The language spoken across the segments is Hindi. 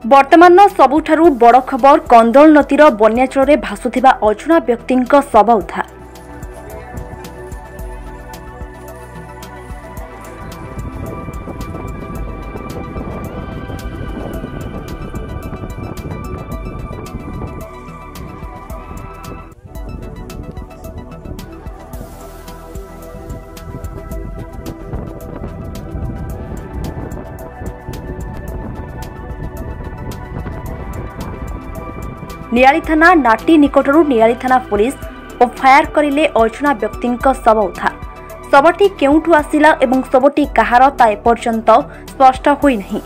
वर्तमान सबुठारु बड़ खबर कंदोल नदीर बन्याचल भासुथिबा अजଣା व्यक्तिଙ୍କ शव उद्धार। नियाली थाना नाटी निकटरू नियाली थाना पुलिस और फायर करिले अजଣା व्यक्तिଙ୍କ शव उद्धार। शवटी केउठु आसिला एवं शवटी कहार ता एपर्यंत स्पष्ट होई नहीं।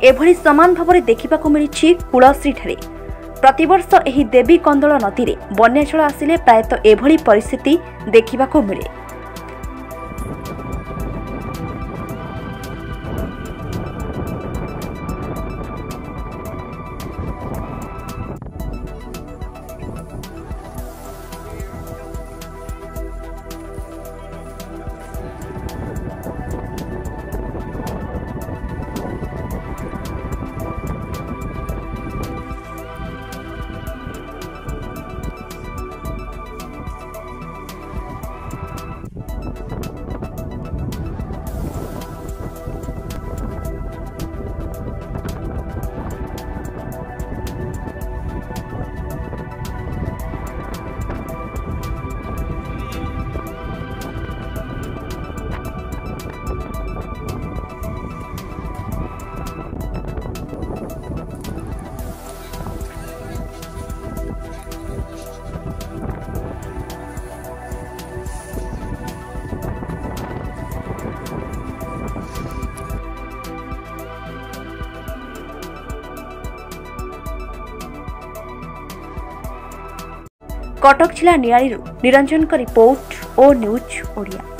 एभली समान भाव देखा मिली कुलश्री ठारे प्रतिवर्ष एही देवी कंदोल नदी में बन्याचल आसिले प्रायतः एभली परिस्थिति देखा मिले। कटक जिला नियाली निरंजन का रिपोर्ट ओ न्यूज ओडिया।